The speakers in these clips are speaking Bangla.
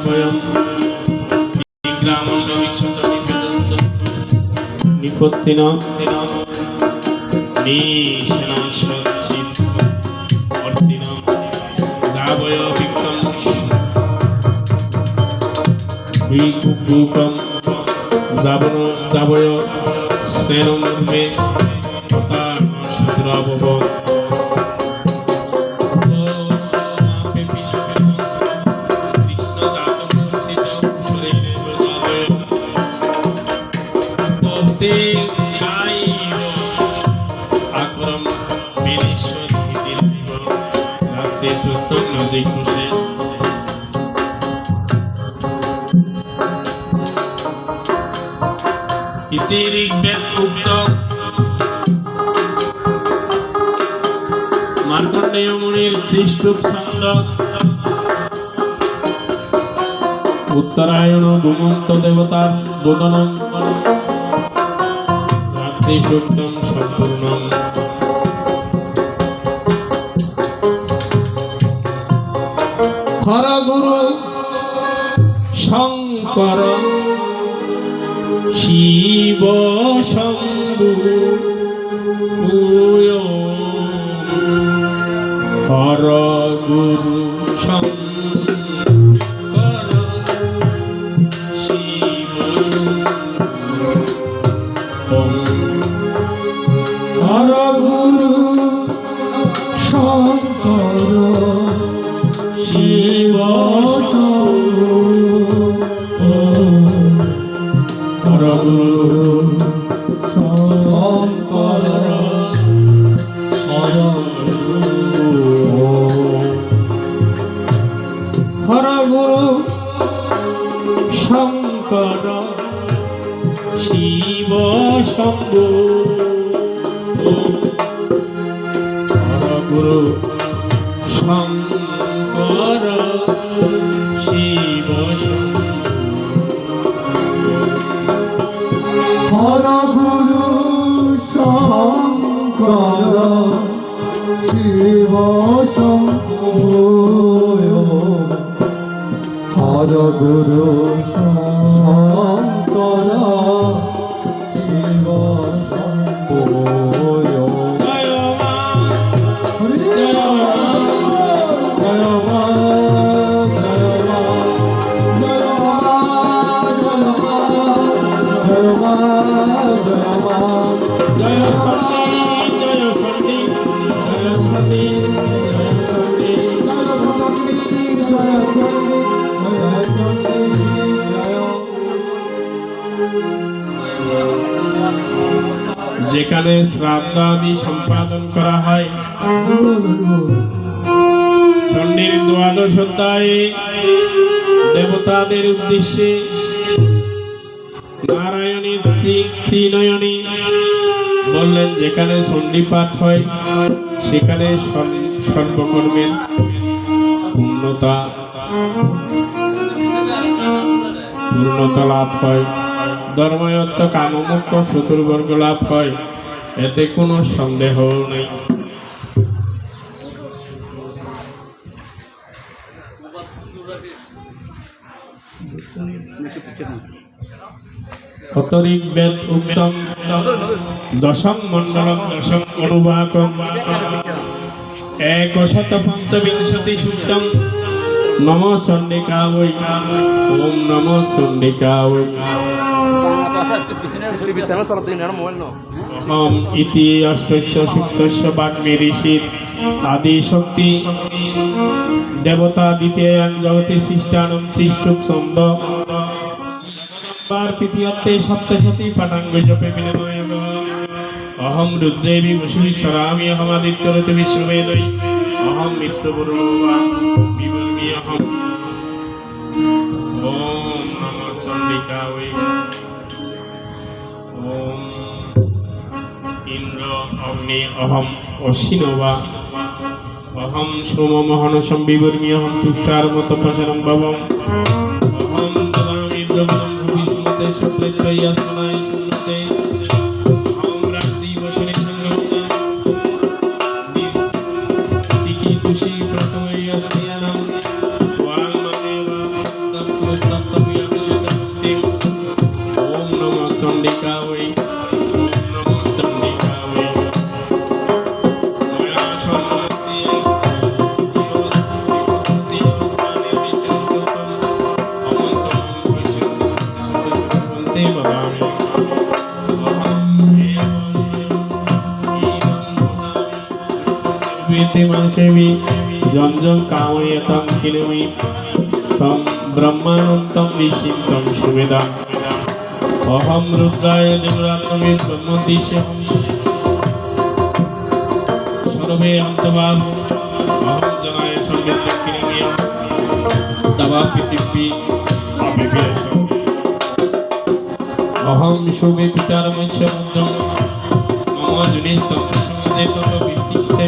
ভয়ম বিগ্রাম সবিক্ষত নিপত্তিন নিশনাশিত অর্তিন গাবয় বিক্রম বিকুকুকম যাবয় স্নেনম মে অতার শত্রুভব মার্কণ্ডেয় মুনির শ্রীষ্টুপ ছন্দ উত্তরায়ণ গুমন্ত দেবতার বোধনম রাত্রি সূক্তম সম্পূর্ণম হর গুরু শঙ্কর শিব শম্ভু হর গুরু শঙ্কর শিব হর গুরু শঙ্কর শিব হর গুরু শঙ্কর হর গুরু শঙ্কর শিব শম্ভু হর গুরু শঙ্কর শিব হর গুরু শঙ্কর শিব শম্ভু হর গুরু শঙ্কর শিব শম্ভু যেখানে শ্রাদ্ধাদি সম্পাদন করা হয় চণ্ডীর দ্বাদশ অধ্যায়ে দেবতাদের উদ্দেশ্যে নারায়ণী শ্রীনয়নী বললেন যেখানে চণ্ডী পাঠ হয় সেখানে সর্বকর্মের পূর্ণতা লাভ হয়, ধর্ময়ত্ত কামমোক্ষ চতুর্বর্গ লাভ হয়, এতে কোনো সন্দেহ নেই। অতরিক বেদ উত্তম দশম মণ্ডলম দশম অনুবাকম 155 সূক্তম নমো চণ্ডিকায় ওম নমো চণ্ডিকায় অহম ইতি অষ্টস্য সূক্তস্য বাগ্মী ঋষির আদি শক্তি দেবতা দ্বিতীয়াং জগতি সৃষ্টানম সৃষ্টুপ ছন্দ তৃতীয়তে সপ্তশতী পাঠাঙ্গ জপে বিনয় অহম রুদ্রেবি বসুবিচ্ছরামি অহমাদিত্যরতে বিশ্ববেদৈ অহম মিত্রবরুণা বিবলমি অহম ওম নমো চণ্ডিকায় ওম ইন্দ্র অগ্নি অহম অশ্বিনবা অহম সোম মহনসম বিবর্মি অহম তুষ্টার মত প্রসরম ভবম অহম দদামি দ্রবণম ভুবি সুমতে সপ্রেত্তয়া সনায় সুন্নতে অহম রাত্রি বসনে সংগমতা সিকি তুষি প্রথময় স্নেয়ানম ওয়াং মমেবা মানসেমি জঞ্জম কাময়তম কিলমি তম ব্রহ্মানন্তম ঋষিন্তম সুবেদম অহম রুদ্রায় দেবরাত্মে ব্রহ্মদিশহম সর্বে অন্তবাহু অহম জনায় সংবিদ্যম কিলমিয়ম তবা পৃথিবী অবিবেশম অহম শুভে পিতারমস্য মুদ্রম মম জুনিস্তম সমাজে তত বিত্তিষ্ঠে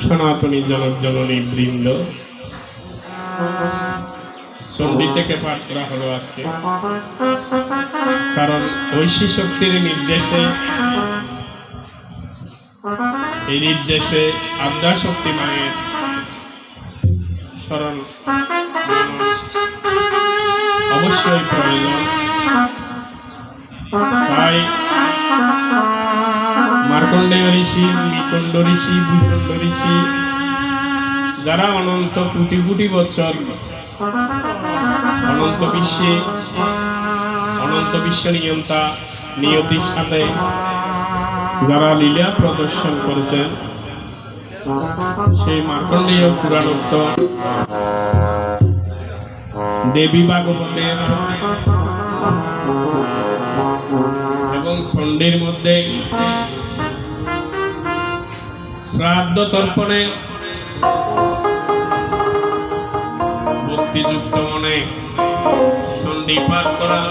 সনাতনী জননী বৃন্দ, চণ্ডী থেকে পাঠ করা হলো আজকে, কারণ ঐশী শক্তির নির্দেশে এই নির্দেশে আদ্যা শক্তি মায়ের স্মরণ অবশ্যই প্রয়োজন। তাই মার্কণ্ডেয় ঋষি, নিকুণ্ড ঋষি, ভূখণ্ড ঋষি, যারা অনন্ত কোটি কোটি বছর অনন্ত বিশ্ব নিয়ন্তা নিয়তির সাথে যারা লীলা প্রদর্শন করেছেন, সেই মার্কণ্ডেয় পুরাণোক্ত দেবী ভাগবতের এবং চণ্ডীর মধ্যে শ্রাদ্ধ তর্পণে ভক্তিযুক্ত মনে চণ্ডী পাঠ করা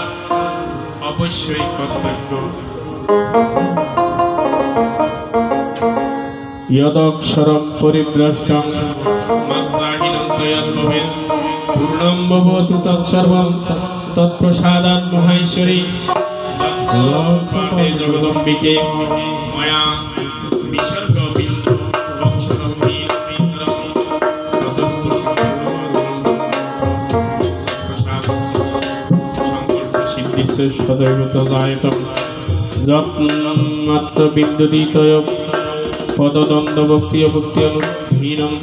অবশ্যই কর্তব্য। यदक्षरं परिभ्रष्टं मात्राहीनं च यद्भवेत् पूर्णं भवतु तत्सर्वं तत्प्रसादात् महेश्वरी पाठे जगदम्बिके मया विसर्गबिन्दु अक्षरं नीलमिन्द्रं ततस्तु संकल्पसिद्धिस्य सदैव तदायतं यत्मात्र बिन्दुदितय पदद्वन्द्व भक्ति अभक्ति अनुहीनं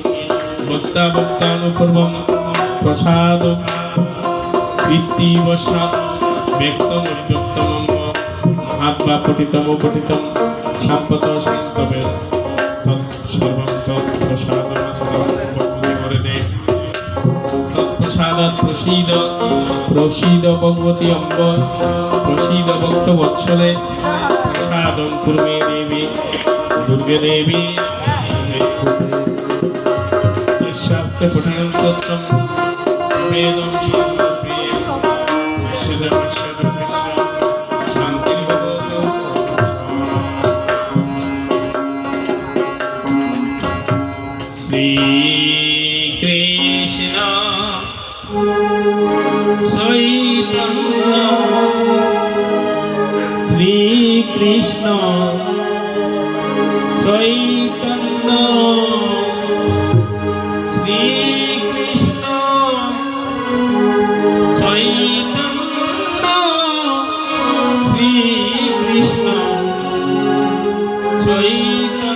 भक्ता भक्तानुपूर्वं प्रसाद वृत्तिवशात् व्यक्तम् अव्यक्तमं महात्मा पठितम् अपठितं साम्प्रतं संतवेद तत्सर्वं तत्प्रसादमस्तं भक्तिवरदे तत्प्रसादात् प्रसीद भगवती अम्ब प्रसीद भक्तवत्सले प्रसादं कुर्मे देवी दुर्गे देवी शास्त्र पठनं तत्त्वं वेदं श्रीकृष्ण चैतन्य श्रीकृष्ण चैतन्य श्रीकृष्ण चैतन्य श्रीकृष्ण चैतन्य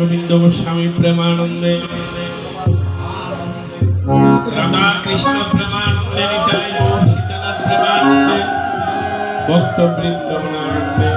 গোবিন্দ গোস্বামী প্রেমানন্দে, রাধা কৃষ্ণ প্রেমানন্দে, নিতাই গৌর সীতানাথ প্রেমানন্দে, ভক্তবৃন্দ আনন্দে।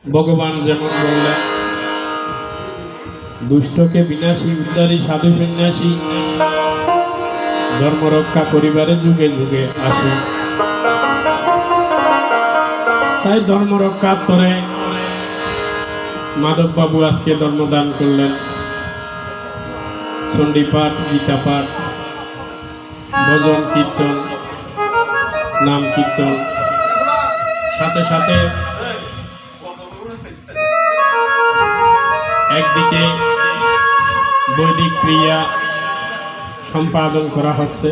ভগবান যেমন বললেন, দুষ্টকে বিনাশী উদ্ধারী সাধু সন্ন্যাসী ধর্ম রক্ষা করিবারে যুগে যুগে আসে। তাই ধর্ম রক্ষার তরে মাধব বাবু আজকে ধর্মদান করলেন। চণ্ডী পাঠ, গীতা পাঠ, ভজন কীর্তন, নাম কীর্তন, সাথে সাথে একদিকে বৈদিক ক্রিয়া সম্পাদন করা হচ্ছে।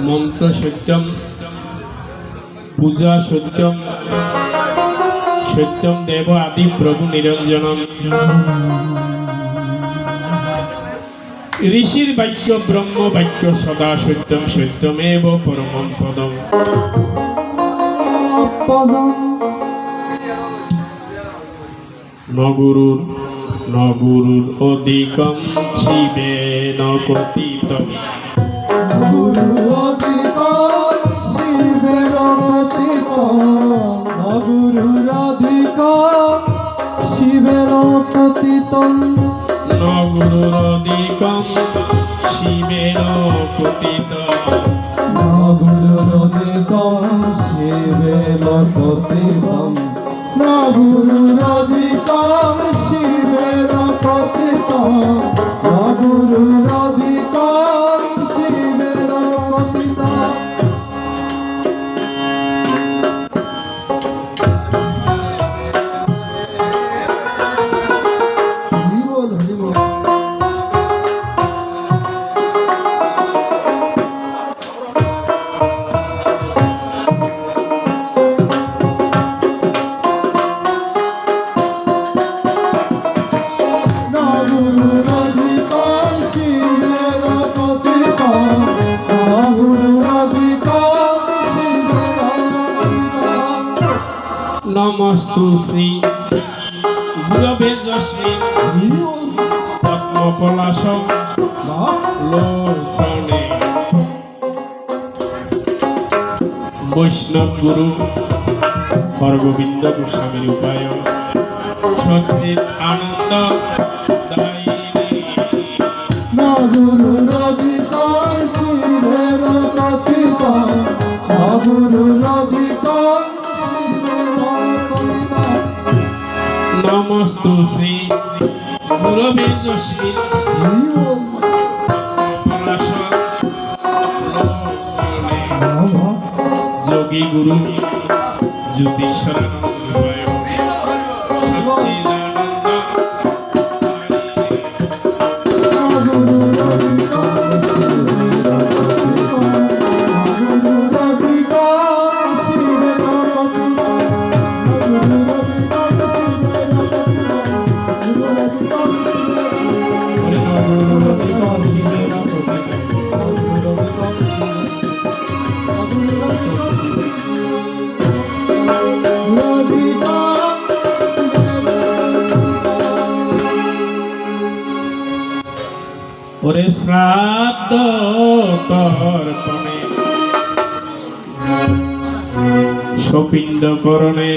মন্ত্র সত্যম, পূজা সত্যম, সত্যম দেব আদি প্রভু নিরঞ্জনম। ঋষির বাক্য ব্রহ্ম বাক্য সদা সত্যম, সত্যমেব পরমম পদম। ন গুরুর অধিকম শিবেন কথিতম। শিবের কথিতম, ন গুরুরধিকম শিবের কথিতম, ন গুরুরধিকম শিবের কথিতম, ন গুরুরধিকম শিবের কথিতম, ন গুরুরধিকম শিবের কথিতম। নমস্তু শ্রী গুরবে যশ্রী পদ্মপলাশম লোচনে। বৈষ্ণব গুরু হরগোবিন্দ গোস্বামীর উপায় সচ্চিদ আনন্দ দায়িনী। ন গুরুরধিকম শিবের কথিতম, ন গুরুরধিকম নমস্তু শ্রী গুরবে যশ্রী যোগী গুরু জ্যোতিষানন্দ ওরে শ্রাদ্ধ তর্পণে সপিণ্ড করণে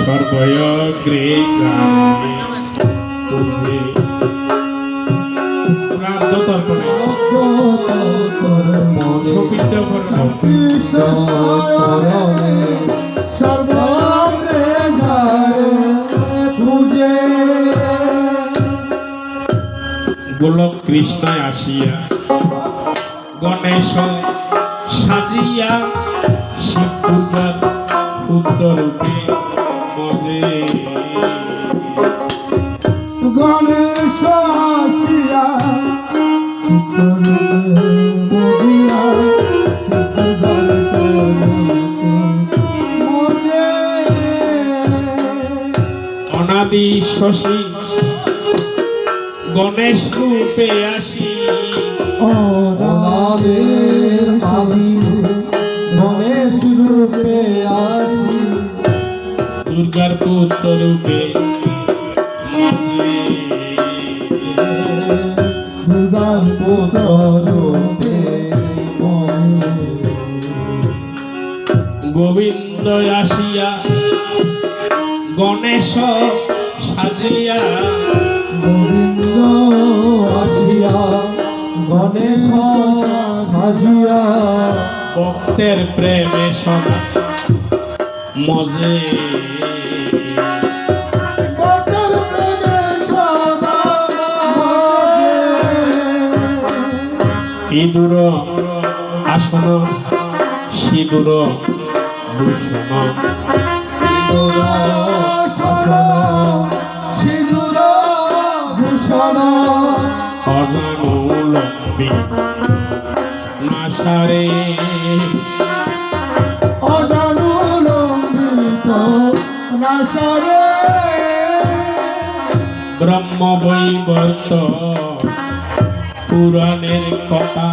সর্বয়গ্রে জানে পূজে শ্রাদ্ধ তর্পণে সপিণ্ড করণে সর্বত্রে যায় পূজে গোলক কৃষ্ণায় আসিয়া গণেশ সাজিয়া শিব পূজার উত্তরূপে মজে গণেশ আসিয়া অনাদি শশী গণেশ রূপে আসি গণেশ রূপে আসি দুর্গার পুত্র রূপে দুর্গার পুত্র রূপে গোবিন্দ আসিয়া গণেশ সাজিয়া গোবিন্দ আসিয়া গণেশ সাজিয়া ভক্তের প্রেমে সদা মজে ভক্তের প্রেমে সদা মজে। ইঁদুর আসন সিঁদুর ভূষণ সিঁদুর ভূষণ অজানু লক্ষ্মী নাসারে অজানু লম্বিত নাসারে ব্রহ্ম বৈবর্ত পুরাণের কথা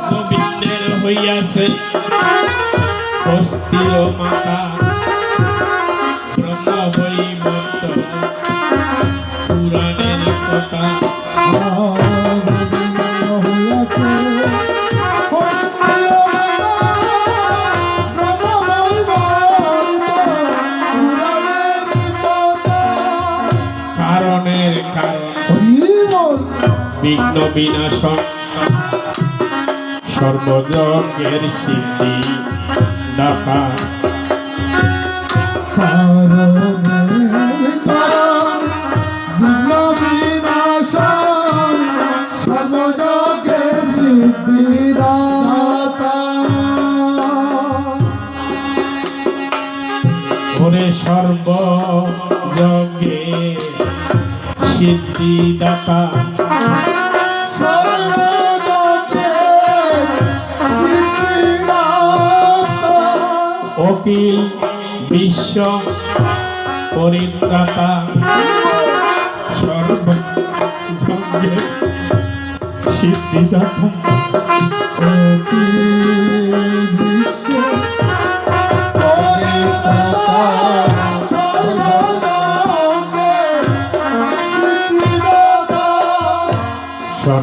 গোবিন্দের হইয়াছে অস্থির মাতা ব্রহ্ম বৈবর্ত পুরাণের কথা কারণের কারণ বিঘ্ন বিনাশন সর্বযজ্ঞের সিদ্ধি দাতা ওরে সর্বযজ্ঞে সিদ্ধি দাতা অখিল বিশ্ব পরিত্রাতা সর্বযজ্ঞে সিদ্ধিদাতা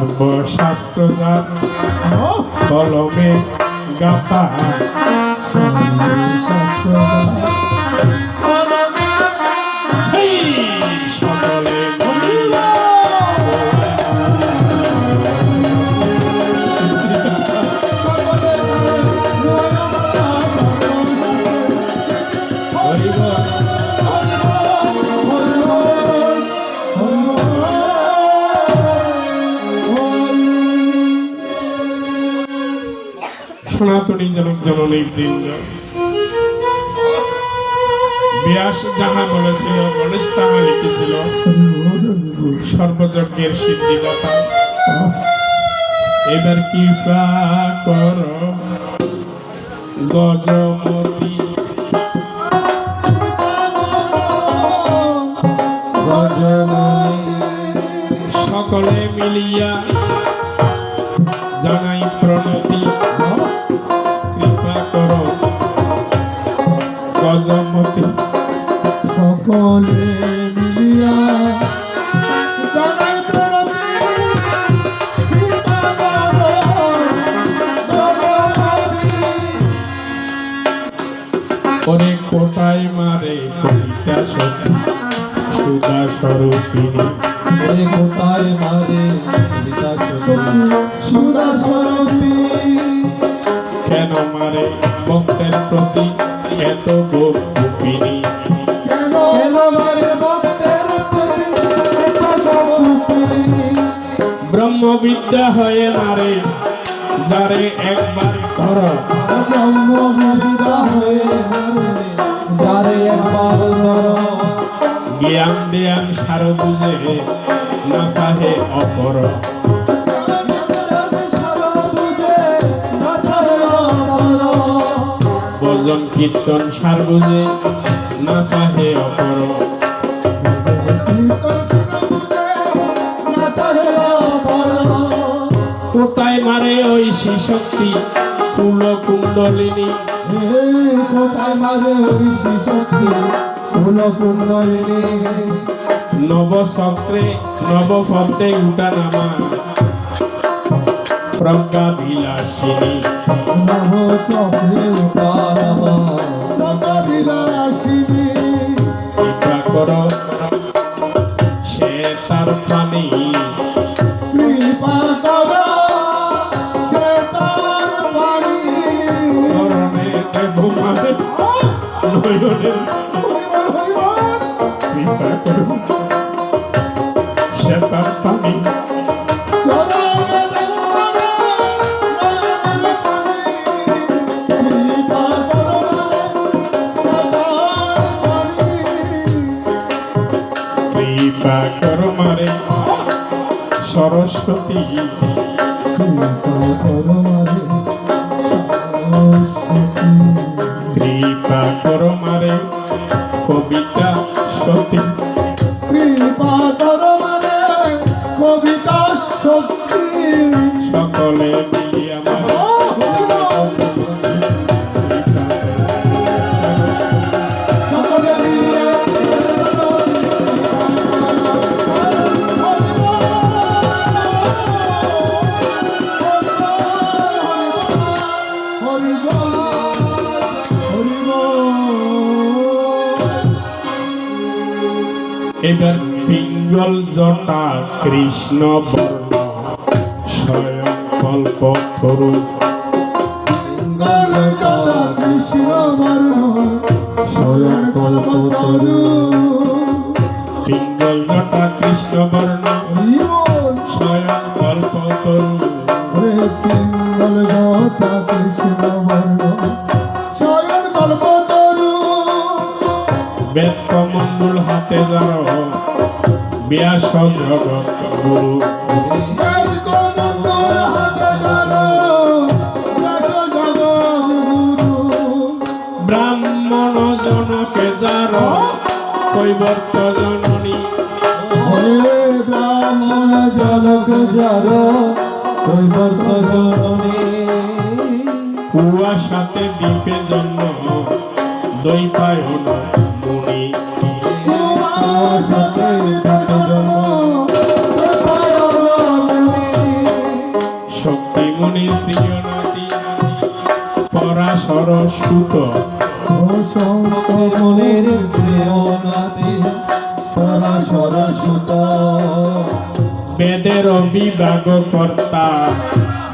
সর্বশাস্ত্রজাত কলমে গাথা সকলে সনাতনী জনক জননীর বৃন্দ ব্যাস যাহা বলেছিল গণেশ তাহা লিখেছিল সর্বযজ্ঞের সিদ্ধিদাতা এবার কৃপা কর গজমতি সকলে মিলিয়া জানাই প্রণতি কৃপা কর গজমতি মিলিয়া জানাই প্রণতি ওরে কোটায় মারে কবিতা সখী সুধা স্বরূপিণী ওরে কোথায় মারে কবিতা সখী সুদা স্বরূপী কেন মারে ভক্তের প্রতি এত গোপিনী কেন মারে ভক্তের প্রতি এত গোপী ব্রহ্মবিদ্যা হয়ে মারে যারে একবার ধর ব্রহ্মবিদ্যা হয়ে হারে যারে একবার ধরো জ্ঞান দেয়ান সার বুঝে না চাহে অপর ভজন কীর্তন সার বুঝে না চাহে অপর কোথায় মারে ওই শক্তি কুল কুণ্ডলিনী কোথায় মারে ঋষি শক্তি ফুল কুণ্ডলিনী নবচক্রে নবপদ্মে উঠা নামা প্রজ্ঞা বিলাসিনী নব চক্রে উতারামা বিলাসিনী কৃপা কর সে তার প্রাণী কৃপা কর সে তার বাণী চরণে দেব মারে নয়নে কৃপা কর সে তার প্রাণী কৃপা কর মারে সরস্বতী কৃপা কর মারে কবিতা সতী কৃপা কর মানে কবিতা শক্তি সকলে মিলিয়া সকলে মিলে হরি বল হরি বল এবার পিঙ্গল জটা কৃষ্ণ বর্ণ স্বয়ং কল্প তরু কৃষ্ণ বর্ণ স্বয়ং কল্পতরু পিঙ্গল জটা কৃষ্ণ বর্ণ স্বয়ং কল্প তরু পিঙ্গল জটা কৃষ্ণ বর্ণ স্বয়ং কল্পতরু বেদ মণ্ডল হাতে যার ব্যাস জগৎ গুরু বেদ কমণ্ডল হাতে ধরো ব্যাস জগদ্গুরু ব্রাহ্মণ জনকে যার কৈবর্ত জননী হে ব্রাহ্মণ জনক যার কৈবর্ত জননী কুয়াশাতে দ্বীপে জন্ম দৈপায়ন মুনি কুয়াশাতে জন্ম শক্তিমণির প্রিয় নাতি পরাশর সুত মনের প্রিয় নাতি পরাশর সুত বেদের বিভাগ কর্তা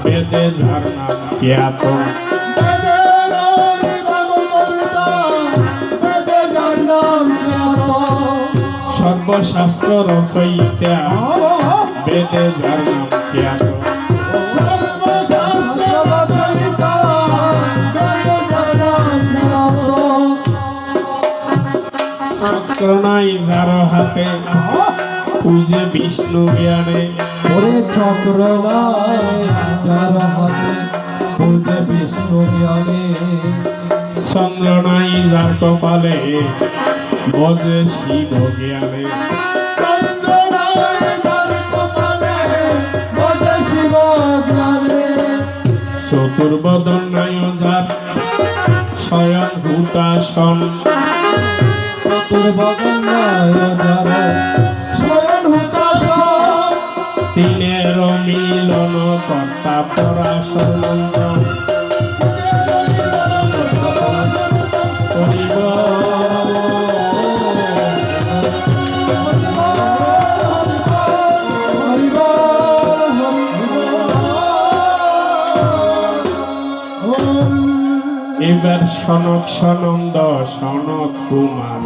বেদে যার নাম খ্যাত সর্বশাস্ত্র রচয়িতা বেদে যার নাম খ্যাত চক্র নাই যার হাতে পূজে বিষ্ণু জ্ঞানে ওরে চক্র নাই যার হাতে পূজে বিষ্ণু জ্ঞানে চন্দ্র নাই যার কপালে বজে শিব জ্ঞানে চতুর্বদন নাই যার স্বয়ং ভূতাসন চতুর বাগানায় যারা স্বয়ং হুতাশ তিনের মিলন কর্তা পরাশর মন্ত্র করিব এবার সনক সনন্দ সনত কুমার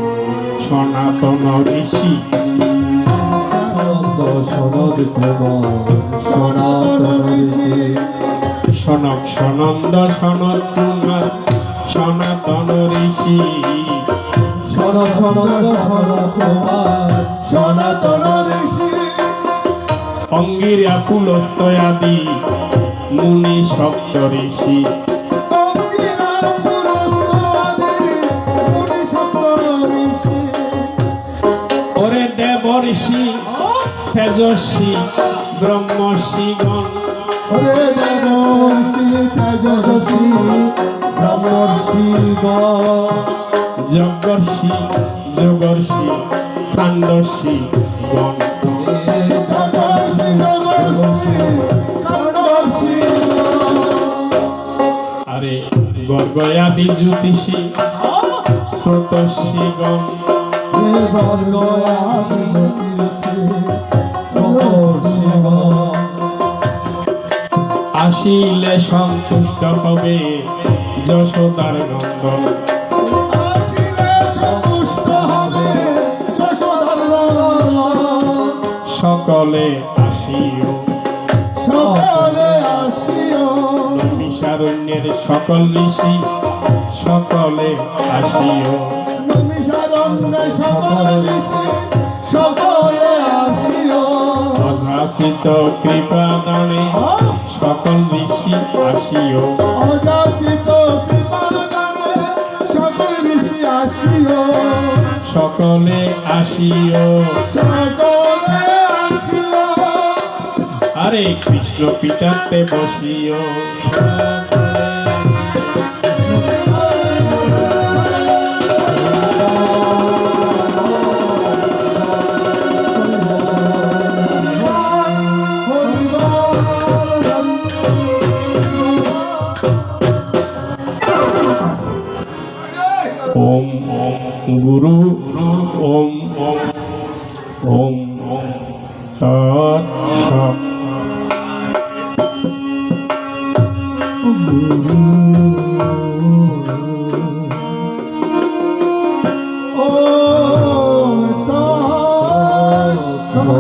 সনাতন ঋষি সনদ কুমার সনাতন ঋষি সনক সনন্দ সনত কুমার সনাতন ঋষি সনদ কুমার সনাতন ঋষি অঙ্গিরা পুলস্ত আদি মুনি সপ্ত ঋষি অঙ্গিরা পুরস্কারী মুনি সপ্ত ঋষি ওরে দেব ঋষি তেজস্বী ব্রহ্মর্ষিগণ হরে দেবর্ষি তেজস্বী ব্রহ্মর্ষি যজ্ঞর্ষি যোগর্ষি কাণ্ডর্ষি গণ জগর্ষি জগর্ষি কাণ্ডর্ষি আরে গর্গয়াদি জ্যোতিষী স্রোতস্বীগণ আসিলে সন্তুষ্ট হবে যশোদার নন্দন আসিলে সন্তুষ্ট হবে যশোদার নন্দন। সকলে আসিও সকলে আসিও নৈমিষারণ্যের সকল ঋষি সকলে আসিও নৈমিষারণ্যে সকল ঋষি সকলে আসিও অযাচিত কৃপাদানে সকল ঋষি আসিও অযাচিত কৃপাদানে সকল ঋষি আসিও সকলে আসিও সকলে আসিও আরে কৃষ্ণ পিতাতে বসিও ওম ওম গুরু ওম ওম ওম ওম তৎসৎ ও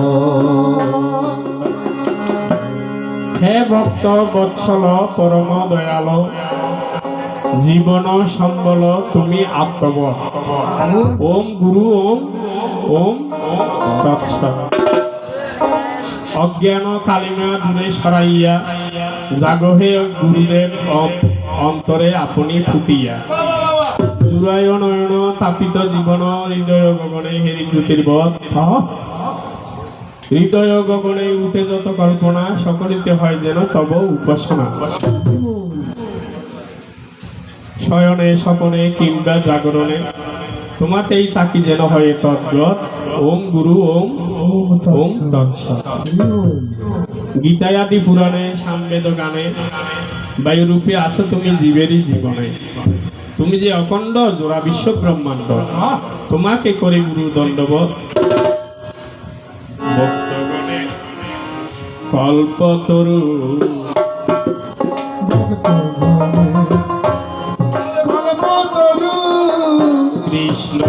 হে ভক্ত বৎসল পরম দয়াল জীবন সম্বল তুমি আত্মবল ওম গুরু ওম ওম তৎসৎ অজ্ঞান কালিমা দূরে সরাইয়া জাগহে গুরুদেব অন্তরে আপনি ফুটিয়া জুরায় নয়ন তাপিত জীবন হৃদয় গগনে হেরি জ্যোতির্বৎ হৃদয় গগনে উঠে যত কল্পনা সকলিতে হয় যেন তব উপাসনা শয়নে স্বপনে কিংবা জাগরণে তোমাতেই তাকি যেন হয় তদ্গত ওম গুরু ওম ওম তৎসৎ গীতায়াদি পুরাণে সামবেদ গানে বায়ুরূপে আসো তুমি জীবেরই জীবনে তুমি যে অখণ্ড জোড়া বিশ্ব ব্রহ্মাণ্ড তোমাকে করে গুরু দণ্ডবত ভক্তগণে কল্পতরু কল্পতরু কৃষ্ণ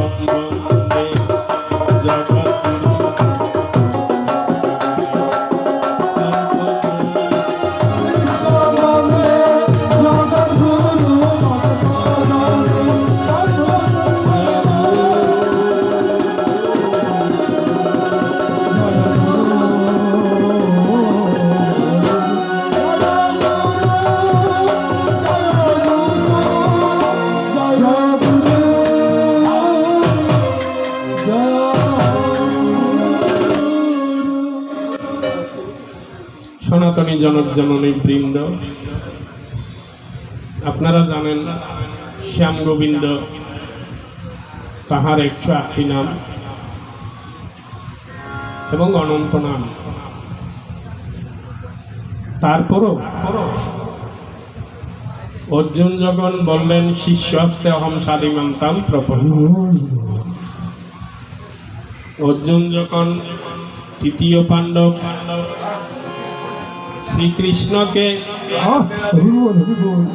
বন্দে জগদ্গুরু সনাতনী জনক জননী বৃন্দ, আপনারা জানেন শ্যাম গোবিন্দ তাহার 108টি নাম এবং অনন্ত নাম। তারপরও অর্জুন যখন বললেন শিষ্যস্তে অহম সাধিমান্তাম প্রপন্ন, অর্জুন যখন তৃতীয় পাণ্ডব শ্রীকৃষ্ণকে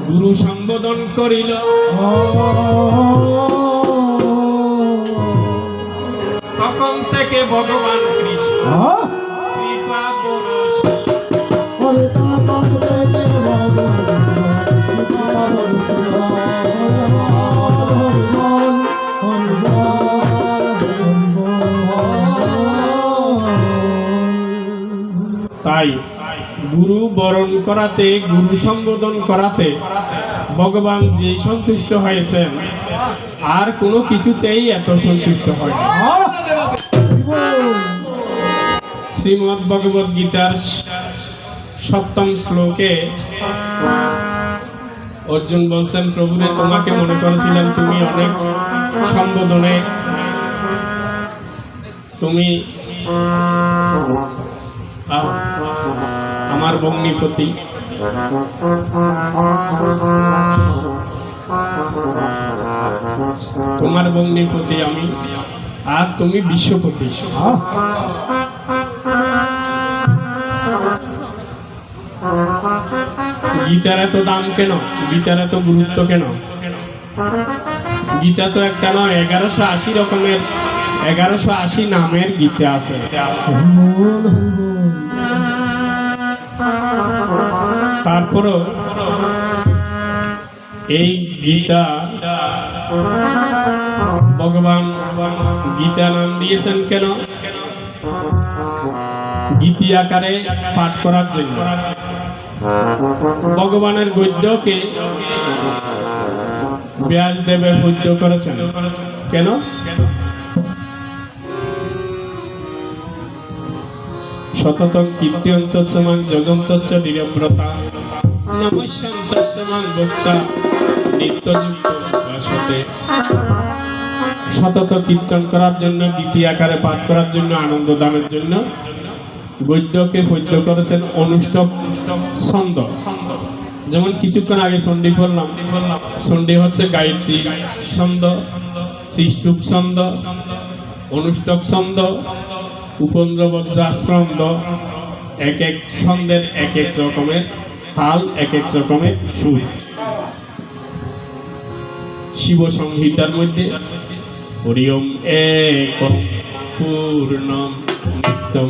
গুরু সম্বোধন করিল, তখন থেকে ভগবান কৃষ্ণ কৃপা বরষে তাই গুরু বরণ করাতে, গুরু সম্বোধন করাতে ভগবান যে সন্তুষ্ট হয়েছেন, আর কোনো কিছুতেই এত সন্তুষ্ট হয় না। শ্রীমদ্ ভগবদ গীতার 7ম শ্লোকে অর্জুন বলছেন, প্রভুরে তোমাকে মনে করেছিলাম তুমি অনেক সম্বোধনে, তুমি আমার ভগ্নিপতি, তোমার ভগ্নিপতি আমি, আর তুমি বিশ্বপতি। গীতার এত দাম কেন? গীতার এত গুরুত্ব কেন? গীতা তো একটা নয়, 1180 রকমের, 1180 নামের গীতা আছে। তারপরও এই গীতা ভগবান গীতা নাম দিয়েছেন কেন? গীতি আকারে পাঠ করার জন্য। ভগবানের গদ্যকে ব্যাসদেবে পদ্য করেছেন কেন? সততং কীর্তয়ন্তস্মাং যজন্তশ্চ দৃঢ়ব্রতা নমস্যন্তস্মাং ভক্তা নিত্যযুক্ত ভাষতে। সতত কীর্তন করার জন্য, গীতি আকারে পাঠ করার জন্য, আনন্দ দানের জন্য গদ্যকে পদ্য করেছেন অনুষ্টপ ছন্দ। যেমন কিছুক্ষণ আগে চণ্ডী পড়লাম, চণ্ডী হচ্ছে গায়ত্রী ছন্দ, শ্রীষ্টুপ ছন্দ, অনুষ্টপ ছন্দ, উপেন্দ্রবজ্রাছন্দ। এক এক ছন্দের এক এক রকমের তাল, এক এক রকমের সুর। শিব সংহিতার মধ্যে হরি ওম একম পূর্ণম নিত্যম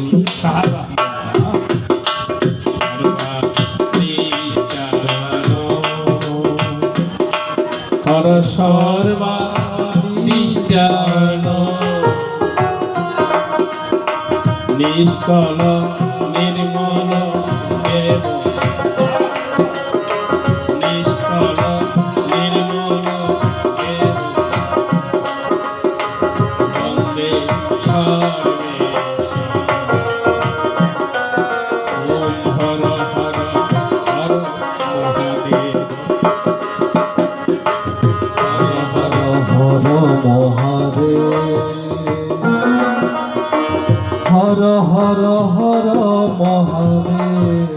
হর সর্বাধিষ্ঠান নিষ্কল নির্মল নিষ্কল নির্মল বন্দে সর্বে ওম হর হর হর মহাদেব হর হর মহাদেব, হর হর হর মহাদেব।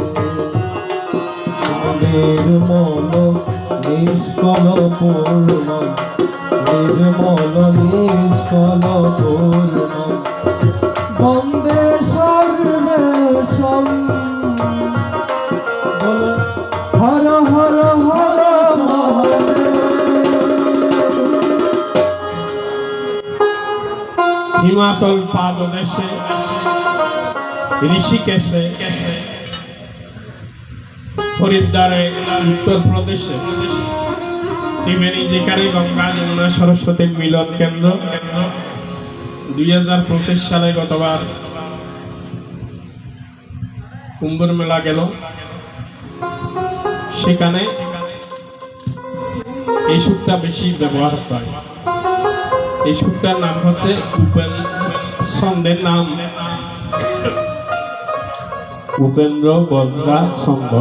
নির্মল নিষ্কল পূর্ণ, নির্মল নিষ্কল পূর্ণ বন্দে সর্বেশম। বলো হর হর হর হিমাচল পাদদেশে ঋষিকেশে, হরিদ্বারে উত্তরপ্রদেশে, ত্রিবেণী যেখানে গঙ্গা যমুনা সরস্বতীর মিলন কেন্দ্র। 2025 সালে গতবার কুম্ভের মেলা গেল, সেখানে এই সুরটা বেশি ব্যবহার হয়। এই সুরটার নাম হচ্ছে ছন্দের নাম উপেন্দ্র বজ্রা ছন্দ।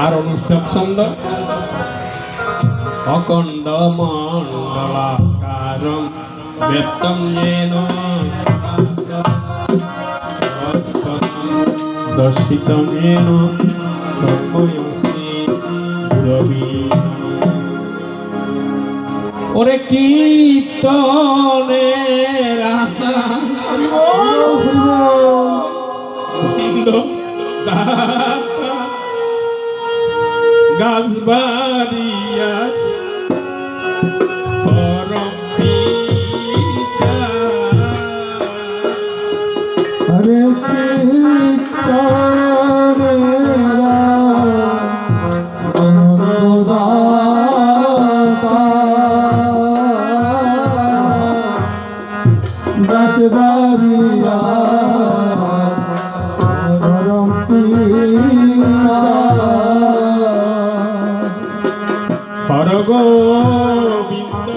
আর অনুষ্ঠব ছন্দ অখণ্ড মণ্ডলাকারং ব্যক্তং येन দর্শিতং येन তন্ময়শ্রী রবি। ওরে কীর্তনের গাছবাড়িয়া পরম পিতা হরে কীর্তনেরা অনুদাতা দাসবাড়িয়া পরম পিতা হর গোবিন্দ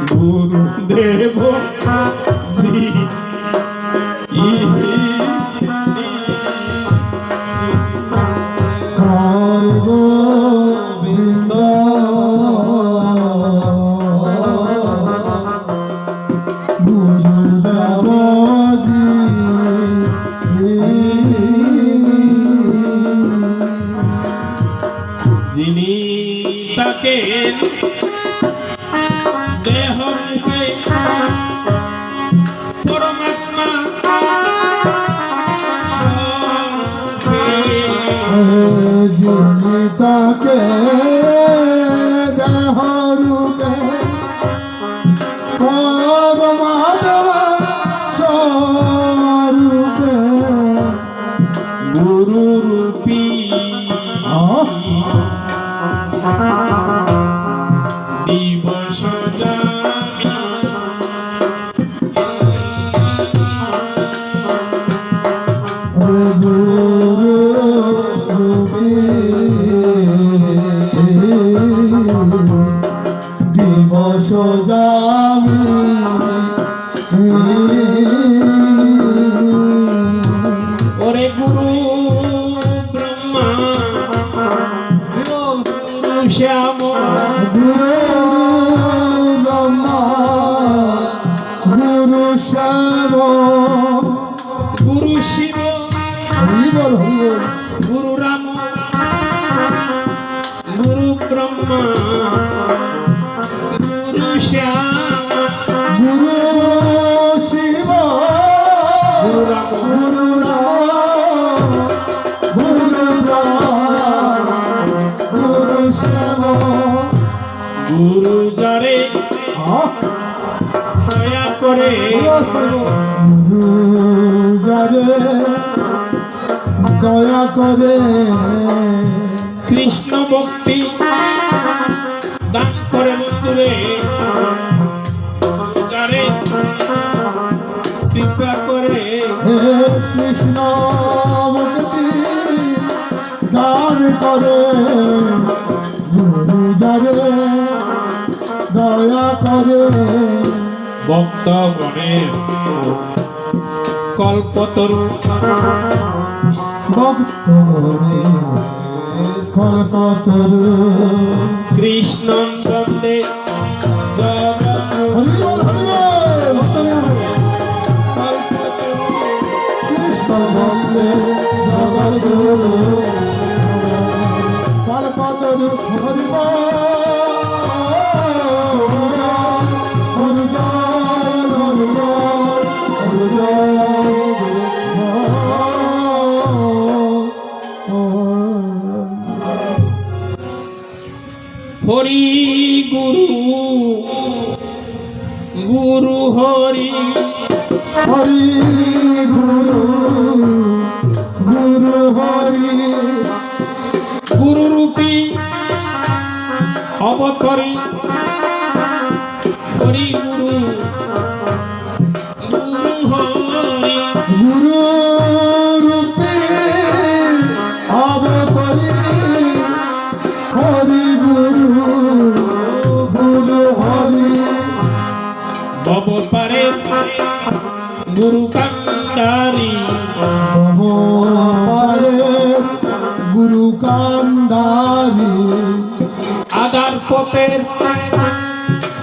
গুরুদেব জি হরে গোবিন্দ গুরুদেব যিনি তাকে দেহ রূপে পরমাত্মা যিনি তাকে দেহ রূপে পরমাত্মা স্বরূপে গুরু রূপী দিবস দিবস যামি ওরে গুরু ব্রহ্মা গুরু শ্যাম গুরু ব্রহ্মা গুরু শ্যাম গুরু শিব হরি বল হরি বল গুরু রাম গুরু ব্রহ্মা গুরু শ্যাম গুরু শিব গুরু রাম গুরু রাম গুরু রাম গুরু শ্যাম গুরু যারে দয়া করে গুরু যারে দয়া করে কৃষ্ণ ভক্তি দান করে বন্ধুরে যারে কৃপা করে হে কৃষ্ণ মুক্তি দান করে গুরু যারে দয়া করে ভক্তগণের কল্পতরু ভক্তগণে কল্পতরু কৃষ্ণ বন্দে হরি বল কৃষ্ণ বন্দে জগদ্গুরু কল্পতরু হরি বল হরি জয় হরি জয় হরি জয় হরি গুরু গুরু হরি হরি গুরু গুরু হরি গুরু রূপী অবতরী হরি গুরু গুরু হরি গুরু রূপে অবতরী হরি গুরু গুরু হরি ভব পারে গুরু কান্তারি হরে কান্ডারি আদার পথের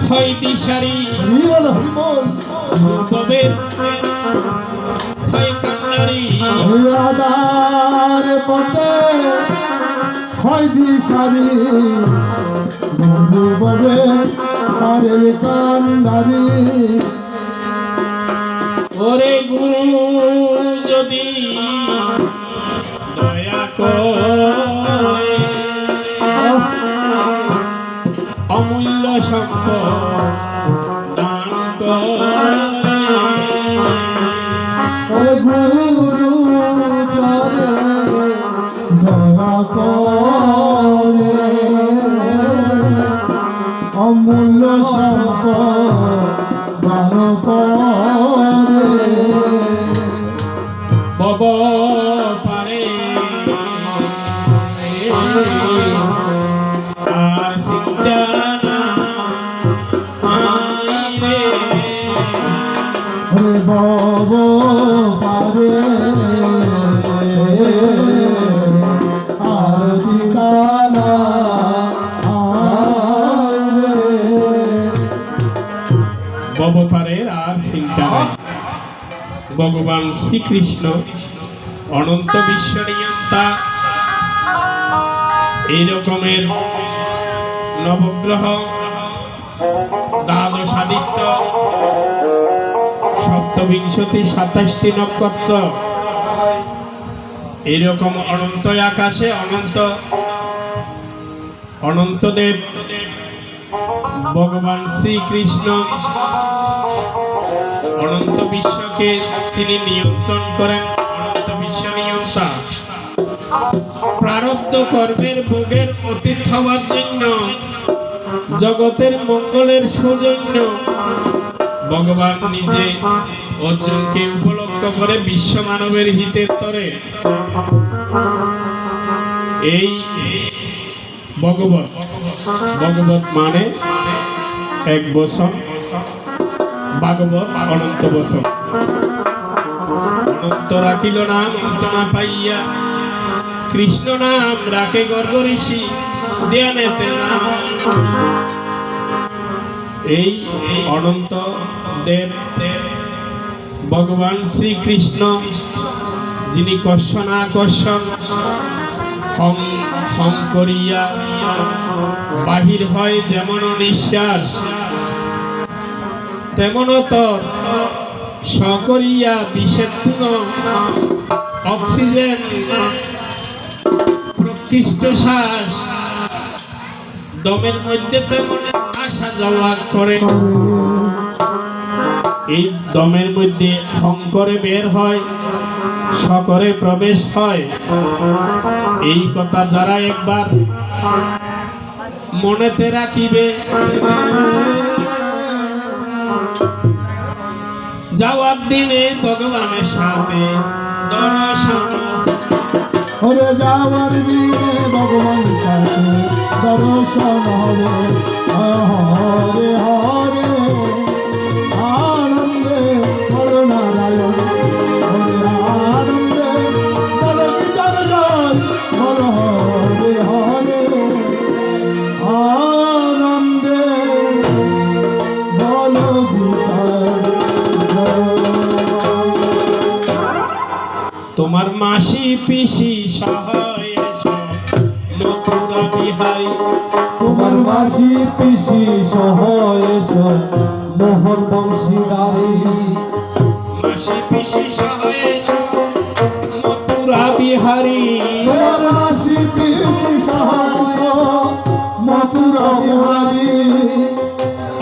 হয় দিশারি হরিবল হরিবল পূর্বের হয় কান্নারি আদার পথে হয় দিশারি বন্ধু ববে পারে কান্ডারি ওরে গুরু যদি দয়া করে অমূল্য সম্পদ দান করে ওরে গুরু চরে দয়া করে অমূল্য সম্পদ দান করে বব পারে আর চিন্তা নাই রে ওরে বব পারে আর ঠিকানা আইরে বব পারে আর চিন্তা নাই ভগবান শ্রীকৃষ্ণ অনন্ত বিশ্ব নিয়ন্তা এই রকমের নবগ্রহ দ্বাদশাদিত্য সপ্তবিংশতি 27টি নক্ষত্র এরকম অনন্ত আকাশে অনন্তদেব ভগবান শ্রীকৃষ্ণ অনন্ত বিশ্বকে তিনি নিয়ন্ত্রণ করেন। অনন্ত বিশ্ব নিয়ন্তা প্রারব্ধ কর্মের ভোগের অতীত হওয়ার জন্য জগতের মঙ্গলের সৌজন্য ভগবান নিজে অর্জুনকে উপলক্ষ করে বিশ্ব মানবের হিতের তরে এই ভগবত মানে এক বছর, ভাগবত অনন্ত বছর। অনন্ত রাখিল নাম অন্ত না পাইয়া, কৃষ্ণ নাম রাখে গর্গ ঋষি ধ্যানেতে নাম। এই অনন্ত দেব ভগবান শ্রীকৃষ্ণ, যিনি কর্ষণ আকর্ষণ হং হং করিয়া বাহির হয় যেমন নিঃশ্বাস, তেমন তো সকরিয়া বিষেপূর্ণ অক্সিজেন প্রকৃষ্ট শ্বাস দমের মধ্যে তেমন আসা যাওয়া করে। এই দমের মধ্যে হং করে বের হয়, সকরে প্রবেশ হয়। এই কথা যারা একবার মনেতে রাখিবে, যাওয়ার দিনে ভগবানের সাথে দর্শন। ওরে যাওয়ার দিনে ভগবান সাথে দর্শন হবে। হরে হরে আনন্দে বল নারায়ণ, হরে আনন্দে বল গীতার জয়, বল হরে হরে আনন্দে বল গীতার জয়। তোমার মাসি পিসি সহায় মথুরা বিহারী, তোমার মাসি পিসি সহ এসো মোহন বংশীদারি। মাসি পিসি সহায় মথুরা বিহারী, তোমার মাসি পিসি সহ এসো মথুরা বিহারী।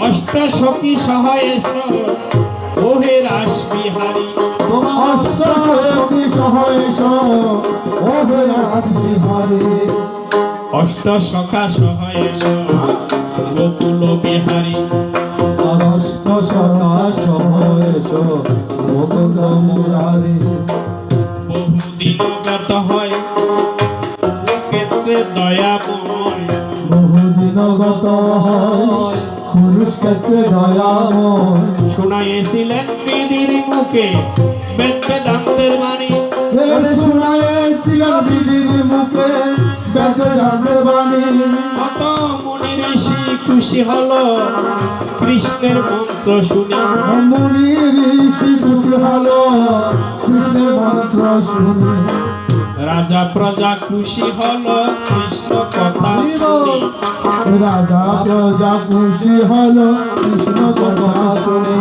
অষ্ট সখী সহায় ওহে রাস বিহারী। তোমার অষ্ট সখী সহ এসো ওহে রাস বিহারী। অষ্ট সখা সহায় গোকুল বিহারী। অষ্ট সদা সহ এসো মুকুন্দ মুরারি। বহুদিন গত হয় ক্ষেত্রে দয়াময়, বহুদিন গত হয় পুরুষ ক্ষেত্রে দয়াময়। বিধির মুখে বেদে জানতে বাণী কত মুনি ঋষি খুশি হলো কৃষ্ণের মন্ত্র শুনে। মুনি ঋষি খুশি হলো কৃষ্ণের মন্ত্র শুনে রাজা প্রজা খুশি হলো কৃষ্ণ কথা শুনে। রাজা প্রজা খুশি হলো কৃষ্ণ কথা শুনে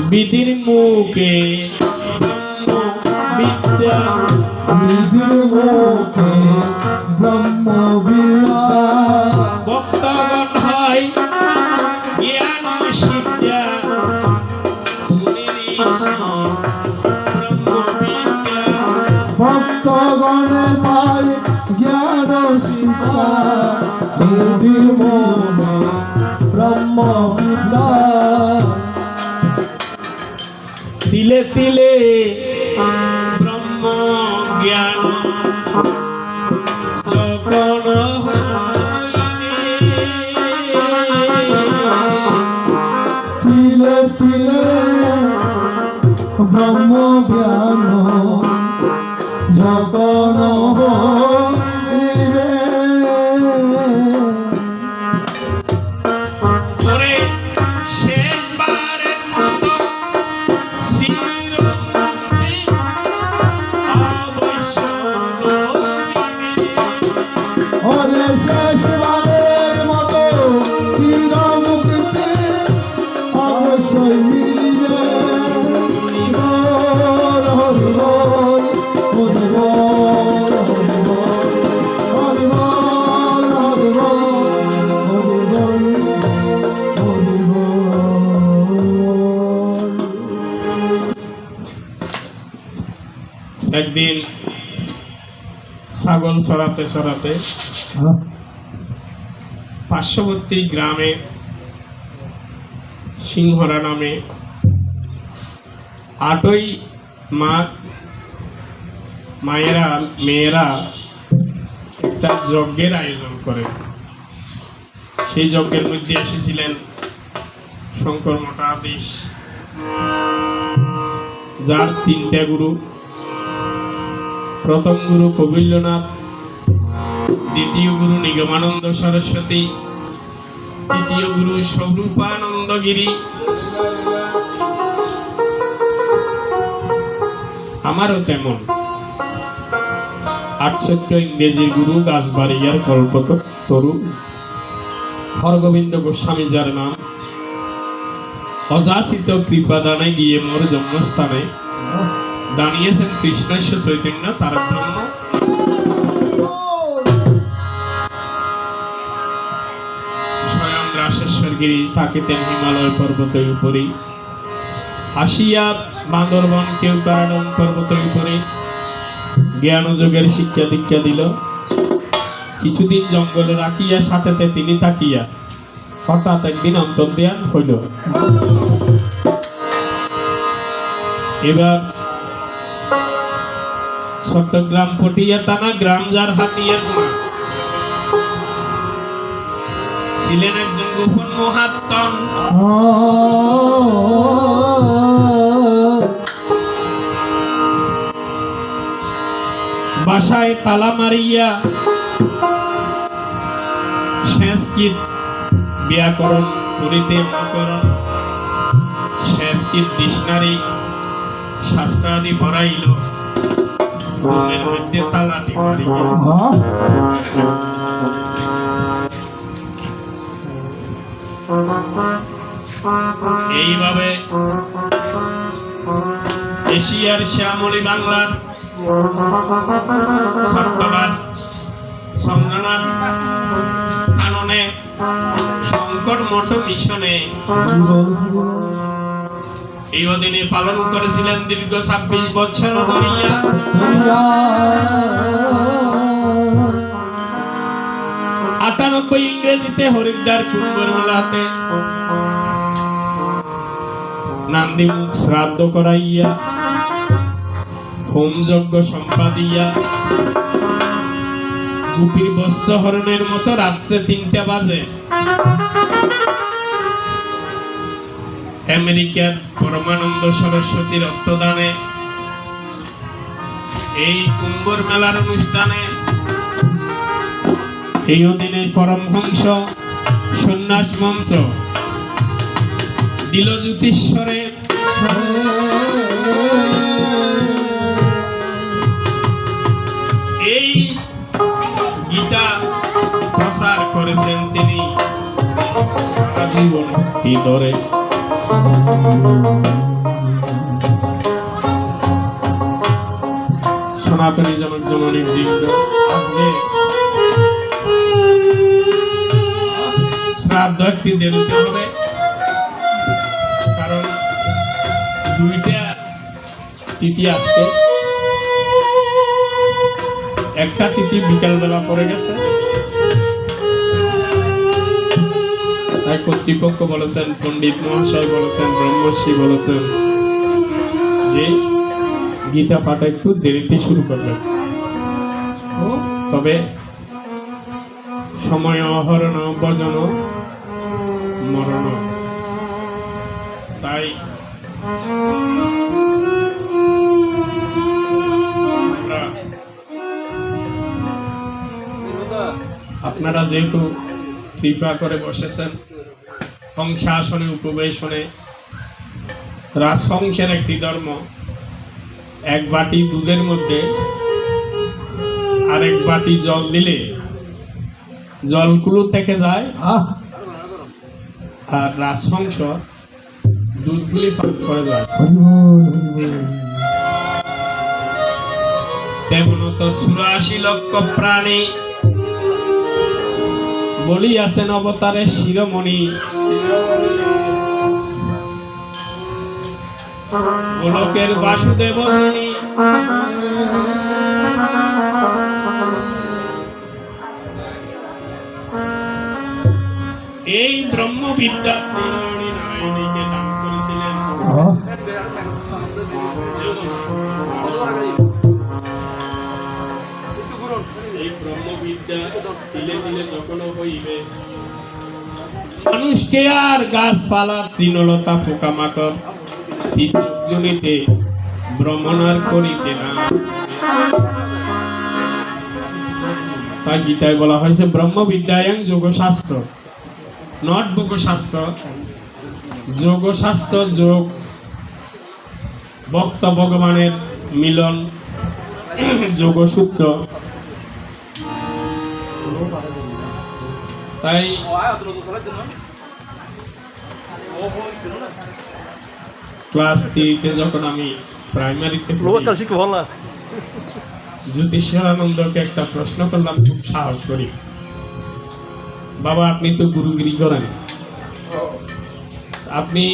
বিধির মুখে বিদ্যা বিধির মুখে ব্রহ্ম বিদ্যা ভক্তগণ হয় জ্ঞান শিক্ষা মুনি ঋষি ব্রহ্মবিদ্যা। ভক্তগণে পায় জ্ঞান শিক্ষা বিধির মুখে ব্রহ্ম বিদ্যা তিলে তিলে ব্রহ্ম জ্ঞান যখন তিলে তিলে ব্রহ্ম জ্ঞান যখন হইবে করে শেষবারের মতো চিরমুক্তি অবশ্য লভিবে। ওরে শেষবারের মতো চিরমুক্তি অবশ্যই মিলিবে হরি বল হরি বল হরি বল হরি বল হরি বল হরি বল হরি বল। একদিন ছাগল চড়াতে চড়াতে পার্শ্ববর্তী গ্রামে সিংহরা নামে 8ই মাঘ মায়েরা মেয়েরা একটা যজ্ঞের আয়োজন করে। সেই যজ্ঞের মধ্যে এসেছিলেন শঙ্কর মঠাধীশ, যার 3টে গুরু। প্রথম গুরু কবিল্যনাথ, দ্বিতীয় গুরু নিগমানন্দ সরস্বতী, তৃতীয় গুরু স্বরূপানন্দ গিরি। আমারও তেমন 68 ইংরেজি গুরু দাসবাড়িয়ার কল্পতরু হরগোবিন্দ গোস্বামী, যার নাম অযাচিত কৃপাদানে গিয়ে মোর জন্মস্থানে দাঁড়িয়েছেন কৃষ্ণেশ চৈতন্য তার ব্রহ্ম। স্বয়ং রাশেশ্বর গিরি থাকিতেন হিমালয় পর্বতের উপরে, আসিয়া বান্দরবন কেউ কারণ পর্বতের উপরে জ্ঞান যোগের শিক্ষা দীক্ষা দিল। কিছুদিন জঙ্গলে রাখিয়া সাথেতে তিনি তাকিয়া হঠাৎ একদিন অন্তর্ধ্যান হইল। এবার চট্টগ্রাম পটিয়া টানা গ্রাম যার হাতিয়া গোনা ছিলেন একজন গোপন মহাত্মা। বাসায় তালা মারিয়া সংস্কৃত ব্যাকরণ করিতে মকরণ, সংস্কৃত ডিকশনারি শাস্ত্রাদি পড়াইল, রুমের মধ্যে তালাটি মারিয়া। এইভাবে এশিয়ার শ্যামলী বাংলার সপ্তলার সংগ্রাম কাননে শঙ্কর মঠ মিশনে এই অধীনে পালন করেছিলেন দীর্ঘ 26 বছর ধরিয়া। 98 ইংরেজিতে হরিদ্বার কুম্ভের মেলাতে নান্দিমুখ শ্রাদ্ধ করাইয়া হোম যজ্ঞ সম্পাদিয়া গুপির বস্ত্র হরণের মতো রাত্রে 3টা বাজে আমেরিকার পরমানন্দ সরস্বতী রক্তদানে এই কুম্ভর মেলার অনুষ্ঠানে এই দিনে পরমহংস সন্ন্যাস মঞ্চ দিল জ্যোতিশ্বরে এই গীতা প্রচার করেছেন তিনি সারা জীবন ধরে। সনাতনী জননীর বৃন্দ, আজকে শ্রাদ্ধ একটি দেরিতে হবে, কারণ দুইটা তিথি আজকে, একটা তিথি বিকালবেলা পড়ে গেছে, তাই কর্তৃপক্ষ বলেছেন, পণ্ডিত মহাশয় বলেছেন, ব্রহ্মর্ষি বলেছেন যে গীতা পাঠ একটু দেরিতে শুরু করবেন। তবে সময় অহরণ ভজন মরণ, তাই আপনারা যেহেতু কৃপা করে বসেছেন সংশাসনে উপবেশনে, রাজহংসের একটি ধর্ম, এক বাটি দুধের মধ্যে আরেক বাটি জল দিলে জলগুলো থেকে যায়, আর রাজহংস দুধগুলি পান করে যায়। তেমন তো ৮৪ লক্ষ প্রাণী বলি আছেন অবতারের শিরোমণি, গোলকের বাসুদেব মণি। এই ব্রহ্মবিদ্যা নারায়ণীকে দান করেছিলেন। এই ব্রহ্মবিদ্যা দিলে দিলে কখনো হইবে, মানুষকে আর গাছপালা তৃণলতা পোকামাকড় জমিতে ভ্রমণ আর করিতে না। তাই গীতায় বলা হয়েছে ব্রহ্মবিদ্যায়ং যোগশাস্ত্র, নট ভোগশাস্ত্র। যোগশাস্ত্র যোগ ভক্ত ভগবানের মিলন, যোগসূত্র। তাই ক্লাস 3-তে যখন আমি প্রাইমারিতে জ্যোতিষানন্দকে একটা প্রশ্ন করলাম, খুব সাহস করি, বাবা আপনি তো গুরুগিরি করেন, আপনি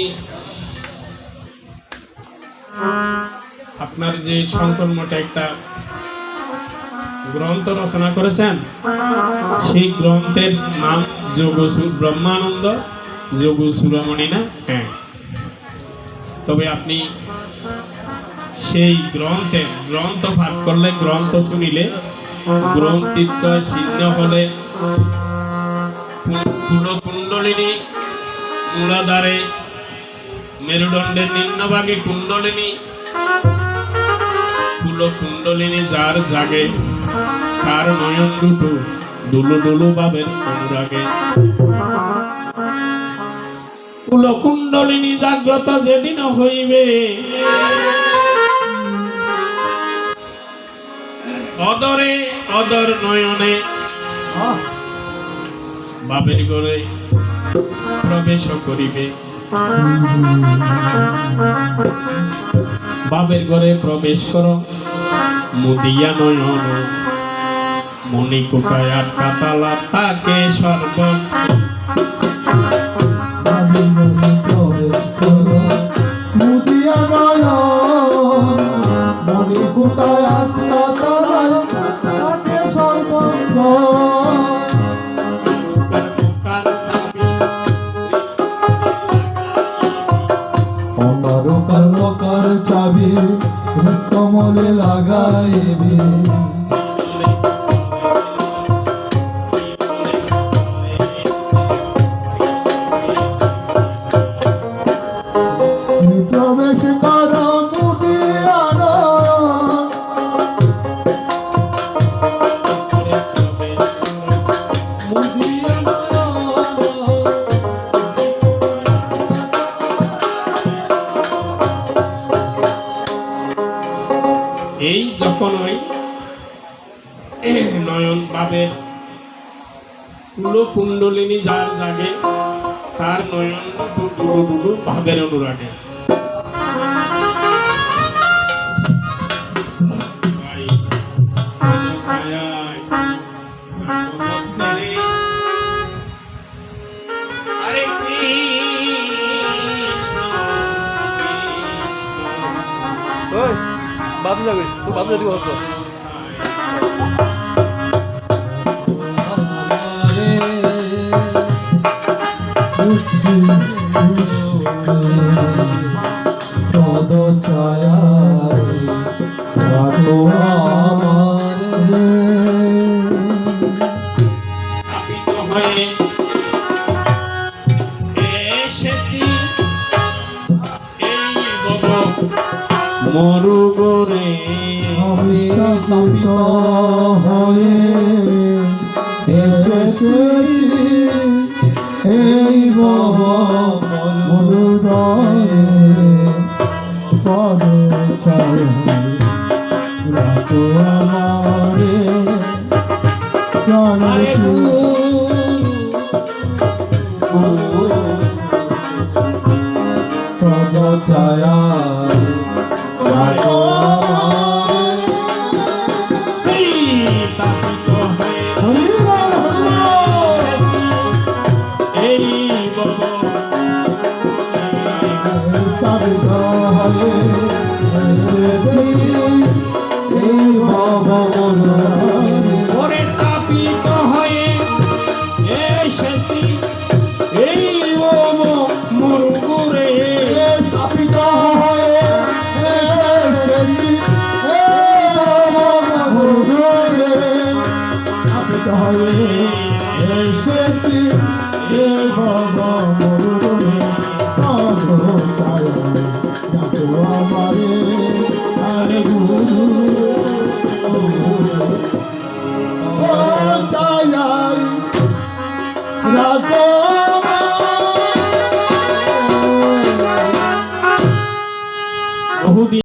আপনার যে শঙ্কর মঠে একটা গ্রন্থ রচনা করেছেন, সেই গ্রন্থের নাম ব্রহ্মানন্দ যোগ সুরামণি না? হ্যাঁ। তবে আপনি সেই গ্রন্থ পাঠ করলে, গ্রন্থ শুনিলে, গ্রন্থিত্ব ছিন্ন হলে কুণ্ডলিনী মূলাধারে মেরুদণ্ডের নিম্নভাগে কুণ্ডলিনী, কুণ্ডলিনী যার জাগে, তার নয়ন দুটো ডুলু ডুলু ভাবের অনুরাগে। কুণ্ডলিনী জাগ্রত যেদিন হইবে, অদরে অদর নয়নে বাপের ঘরে প্রবেশ করিবে। বাপের ঘরে প্রবেশ করো মুদিয়া নয়ন, মণিকুটায় আটকা তালা তাকে সর্ব। চাবি কমলে লাগাইবি, কুলো কুণ্ডলিনী যার জাগে তার নয়ন টুটু টুটু ভাবের অনুরাগে। তাই ছায়ায় সমুদ্রে হরে কৃষ্ণ কৃষ্ণ ওই বাবু যাবে তো বাবু যদি হতো পদ ছায়া রাখো আমার তাপিত হয়ে এসেছি এই বব মরুগরে। অবিশ্বাসিত হয়ে এসেছি এই বব মরুদয়ে পদ ছায়া রাখো আমারে আরে পদ ছায়া রাখো তাপিত হয়ে এই বব ওরে তাপিত হয়ে এসেছি এই বব মরুগরে। এসেছি